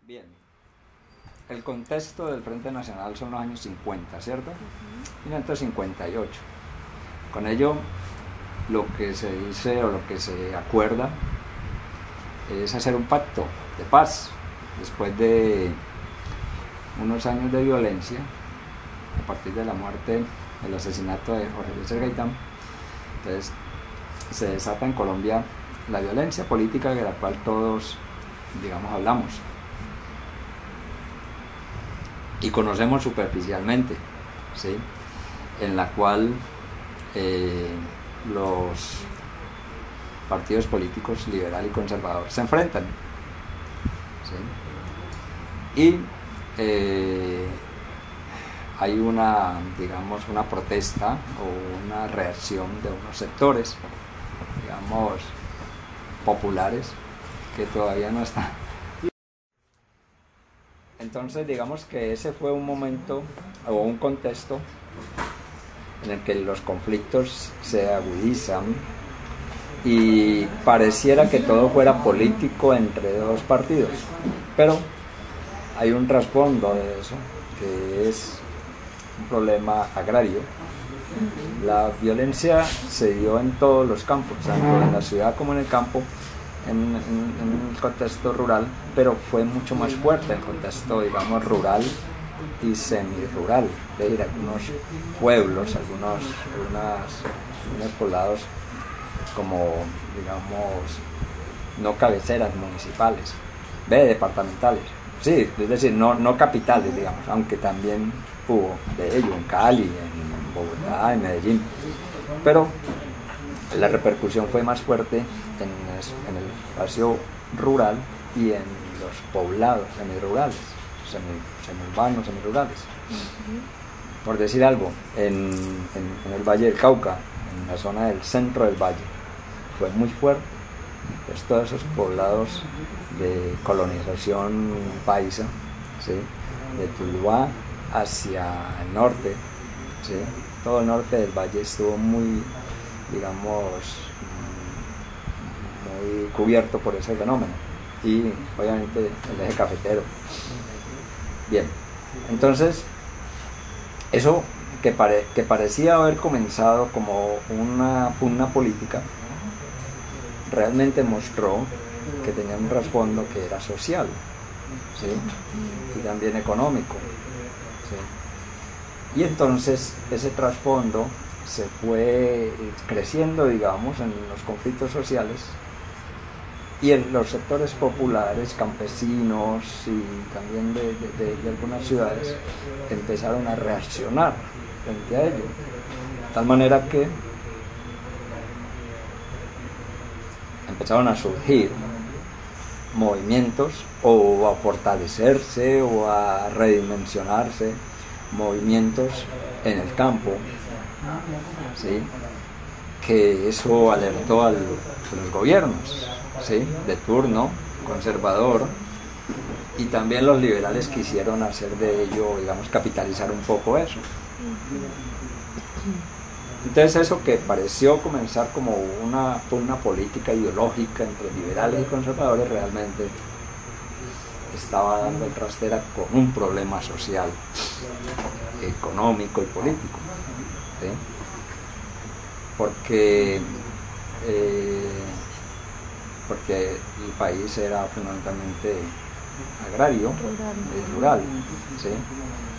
Bien, el contexto del Frente Nacional son los años 50, ¿cierto? 1958. Con ello, lo que se dice o lo que se acuerda es hacer un pacto de paz después de unos años de violencia a partir de la muerte, el asesinato de Jorge Eliezer Gaitán. Entonces se desata en Colombia la violencia política de la cual todos, digamos, hablamos y conocemos superficialmente, ¿sí? En la cual los partidos políticos liberal y conservador se enfrentan, ¿sí? Y hay una, digamos, una protesta o una reacción de unos sectores, digamos, populares, que todavía no están. Entonces, digamos que ese fue un momento o un contexto en el que los conflictos se agudizan y pareciera que todo fuera político entre dos partidos, pero hay un trasfondo de eso, que es un problema agrario. La violencia se dio en todos los campos, tanto en la ciudad como en el campo, en el contexto rural, pero fue mucho más fuerte el contexto, digamos, rural y semi-rural. Es decir, algunos pueblos, algunos poblados como, digamos, no cabeceras municipales, departamentales, sí, es decir, no capitales, digamos, aunque también hubo de ello en Cali, en Bogotá, en Medellín, pero la repercusión fue más fuerte en el espacio rural y en los poblados semirurales, semiurbanos, semirurales. Por decir algo, en el Valle del Cauca, en la zona del centro del valle, fue muy fuerte. Pues todos esos poblados de colonización paisa, ¿sí? De Tuluá hacia el norte, ¿sí? Todo el norte del valle estuvo muy, digamos, muy cubierto por ese fenómeno, y obviamente el eje cafetero. Bien, entonces eso que parecía haber comenzado como una política, realmente mostró que tenía un trasfondo que era social, ¿sí? Y también económico, ¿sí? Y entonces ese trasfondo se fue creciendo, digamos, en los conflictos sociales, y en los sectores populares, campesinos y también de algunas ciudades empezaron a reaccionar frente a ello, de tal manera que empezaron a surgir movimientos o a fortalecerse o a redimensionarse movimientos en el campo, ¿sí? Que eso alertó a los gobiernos, ¿sí? De turno, conservador, y también los liberales quisieron hacer de ello, digamos, capitalizar un poco eso. Entonces eso que pareció comenzar como una política ideológica entre liberales y conservadores, realmente estaba dando el trastera con un problema social, económico y político, ¿sí? Porque el país era fundamentalmente agrario y rural, ¿sí?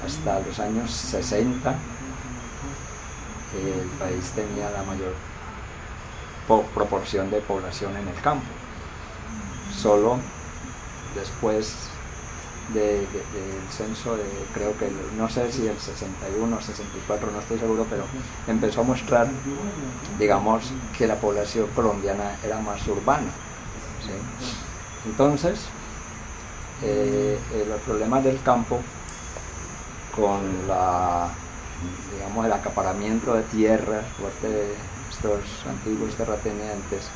Hasta los años 60 el país tenía la mayor proporción de población en el campo. Solo después del censo creo que, no sé si el 61 o 64, no estoy seguro, pero empezó a mostrar, digamos, que la población colombiana era más urbana, ¿sí? Entonces los problemas del campo con digamos, el acaparamiento de tierras por estos antiguos terratenientes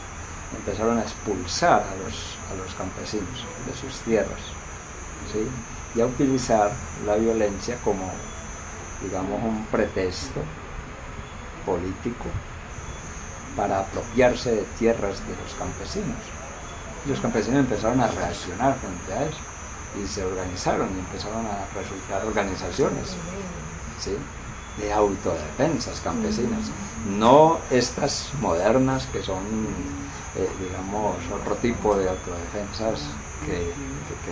empezaron a expulsar a los campesinos de sus tierras, ¿sí? Y a utilizar la violencia como, digamos, un pretexto político para apropiarse de tierras de los campesinos. Y los campesinos empezaron a reaccionar frente a eso, y se organizaron y empezaron a resultar organizaciones, ¿sí?, de autodefensas campesinas, no estas modernas que son, digamos, otro tipo de autodefensas que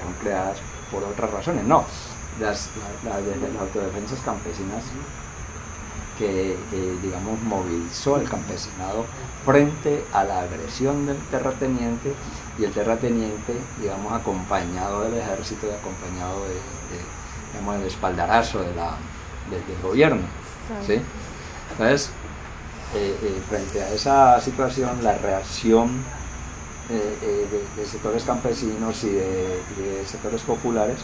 son creadas por otras razones, no, las autodefensas campesinas que, digamos, movilizó el campesinado frente a la agresión del terrateniente, y el terrateniente, digamos, acompañado del ejército y acompañado digamos, del espaldarazo del gobierno, ¿sí? Entonces, frente a esa situación, la reacción de sectores campesinos y de sectores populares,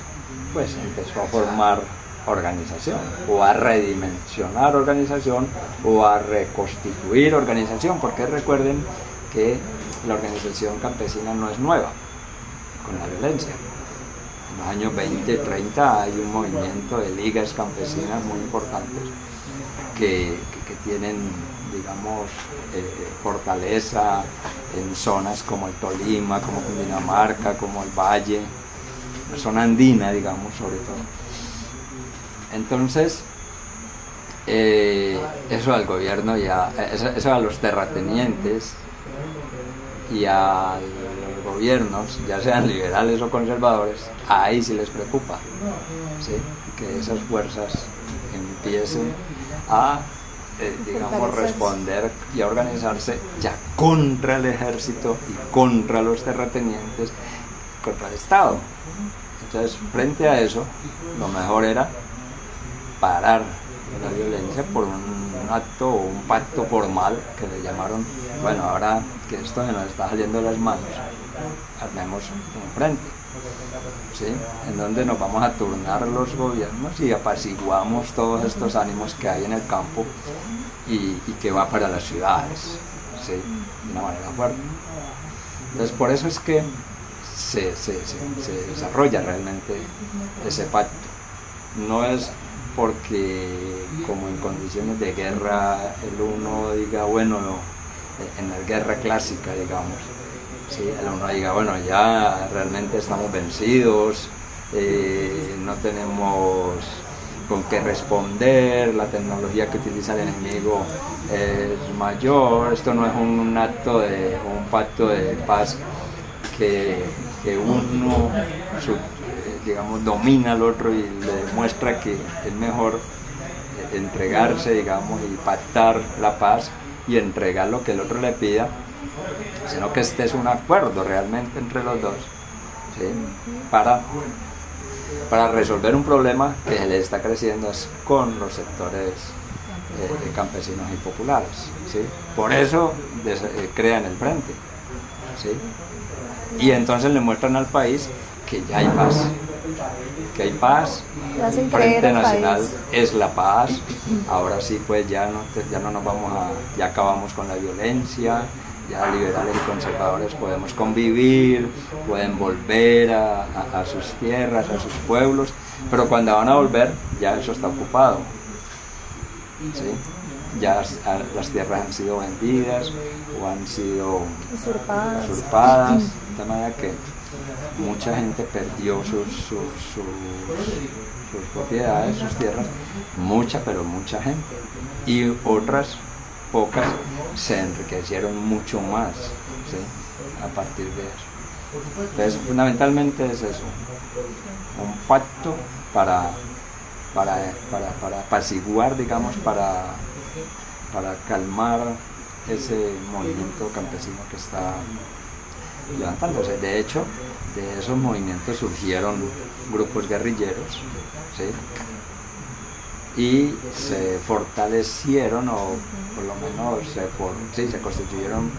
pues empezó a formar organización, o a redimensionar organización, o a reconstituir organización, porque recuerden que la organización campesina no es nueva con la violencia. En los años 20, 30 hay un movimiento de ligas campesinas muy importantes que tienen, digamos, fortaleza en zonas como el Tolima, como Cundinamarca, como el Valle, la zona andina, digamos, sobre todo. Entonces, eso al gobierno, eso a los terratenientes y a los gobiernos, ya sean liberales o conservadores, ahí sí les preocupa, ¿sí?, que esas fuerzas empiecen a, digamos, responder y a organizarse ya contra el ejército y contra los terratenientes, contra el Estado. Entonces, frente a eso, lo mejor era parar la violencia por un acto o un pacto formal que le llamaron, bueno, ahora que esto se nos está saliendo de las manos, armemos un frente, ¿sí?, en donde nos vamos a turnar los gobiernos y apaciguamos todos estos ánimos que hay en el campo y que va para las ciudades, ¿sí?, de una manera fuerte. Entonces, por eso es que se desarrolla realmente ese pacto. No es porque, como en condiciones de guerra, el uno diga, bueno, en la guerra clásica, digamos, ¿sí?, el uno diga, bueno, ya realmente estamos vencidos, no tenemos con qué responder, la tecnología que utiliza el enemigo es mayor, esto no es un acto de un pacto de paz que uno digamos, domina al otro y le demuestra que es mejor entregarse, digamos, y pactar la paz y entregar lo que el otro le pida, sino que este es un acuerdo realmente entre los dos, ¿sí?, para resolver un problema que se le está creciendo es con los sectores campesinos y populares, ¿sí? Por eso crean el frente, ¿sí?, y entonces le muestran al país que ya hay paz, Frente Nacional es la paz, ahora sí, pues ya no nos vamos ya acabamos con la violencia, ya liberales y conservadores podemos convivir, pueden volver a sus tierras, a sus pueblos, pero cuando van a volver ya eso está ocupado, ¿sí?, ya las tierras han sido vendidas o han sido usurpadas, de manera que mucha gente perdió sus propiedades, sus tierras, pero mucha gente, y otras pocas se enriquecieron mucho más, ¿sí?, a partir de eso. Entonces, fundamentalmente es eso, un pacto para apaciguar, digamos, para calmar ese movimiento campesino que está levantándose. De hecho, de esos movimientos surgieron grupos guerrilleros, ¿sí?, y se fortalecieron, o por lo menos se constituyeron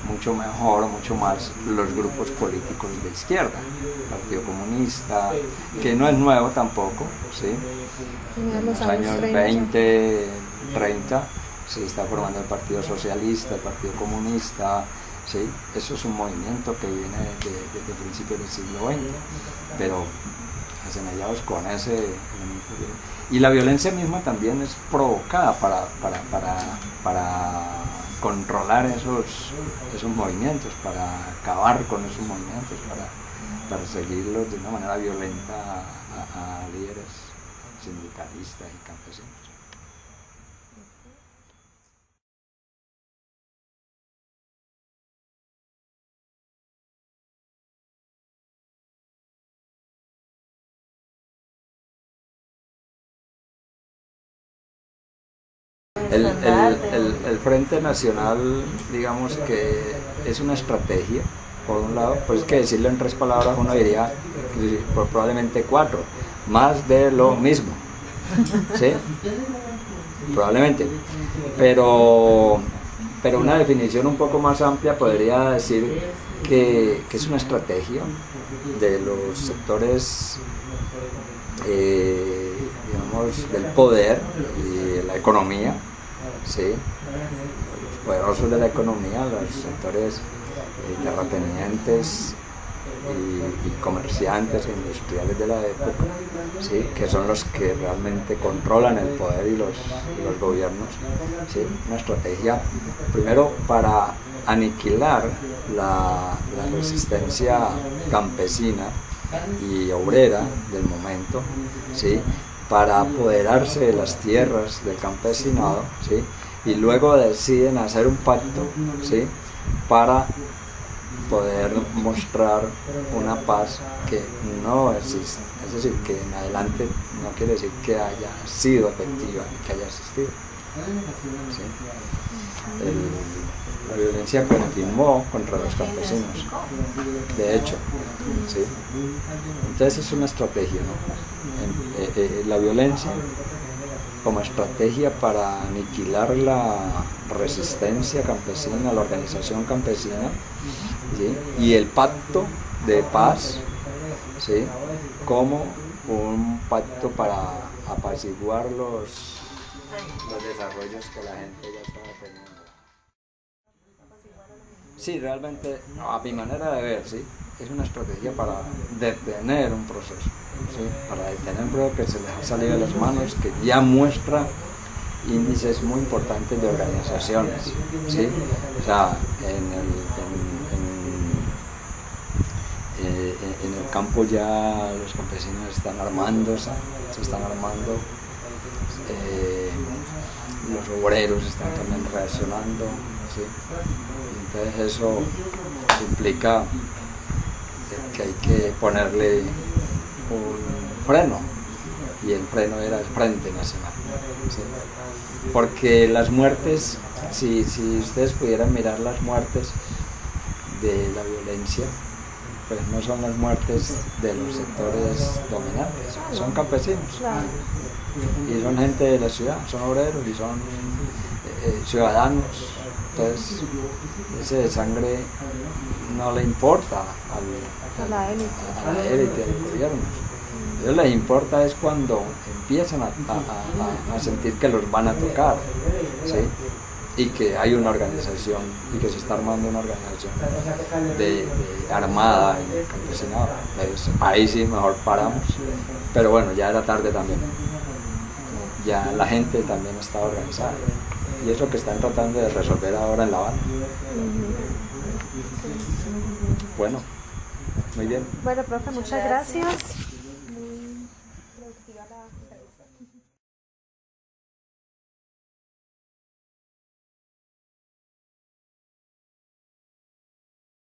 mucho mejor, mucho más los grupos políticos de izquierda, el Partido Comunista, que no es nuevo tampoco, ¿sí?, en los años 20, 30 se está formando el Partido Socialista, el Partido Comunista, ¿sí?, eso es un movimiento que viene desde principios del siglo XX, pero asemejados con ese. Y la violencia misma también es provocada para controlar esos movimientos, para acabar con esos movimientos, perseguirlos de una manera violenta a líderes sindicalistas y campesinos. El Frente Nacional, digamos que es una estrategia, por un lado, pues que decirlo en 3 palabras uno diría, probablemente 4, más de lo mismo, ¿sí? Probablemente, pero una definición un poco más amplia podría decir que es una estrategia de los sectores digamos, del poder y de la economía, ¿sí? Los poderosos de la economía, los sectores terratenientes y comerciantes e industriales de la época, ¿sí? Que son los que realmente controlan el poder y los gobiernos, ¿sí? Una estrategia primero para aniquilar la resistencia campesina y obrera del momento, ¿sí? Para apoderarse de las tierras del campesinado, ¿sí? Y luego deciden hacer un pacto, ¿sí? Para poder mostrar una paz que no existe, es decir, que en adelante no quiere decir que haya sido efectiva, que haya existido, ¿sí? La violencia continuó contra los campesinos, de hecho, ¿sí? Entonces es una estrategia, ¿no? La violencia como estrategia para aniquilar la resistencia campesina, la organización campesina, ¿sí? Y el pacto de paz, ¿sí? Como un pacto para apaciguar los desarrollos que la gente ya estaba teniendo. Sí, realmente, a mi manera de ver, ¿sí? Es una estrategia para detener un proceso, ¿sí? Para detener un proceso que se les ha salido de las manos, que ya muestra índices muy importantes de organizaciones, ¿sí? O sea, en el campo ya los campesinos están armándose, se están armando, los obreros están también reaccionando, ¿sí? Entonces eso implica que hay que ponerle un freno, y el freno era el Frente Nacional, ¿sí? Porque las muertes, si ustedes pudieran mirar las muertes de la violencia, pues no son las muertes de los sectores dominantes, son campesinos, y son gente de la ciudad, son obreros y son ciudadanos. Entonces ese de sangre no le importa a la élite del gobierno. A ellos les importa es cuando empiezan a sentir que los van a tocar, ¿sí? Y que hay una organización, y que se está armando una organización armada en el campesinado. Entonces, ahí sí mejor paramos, pero bueno, ya era tarde también, ya la gente también estaba organizada, y es lo que están tratando de resolver ahora en La Habana. Bueno, muy bien. Bueno, profe, muchas gracias.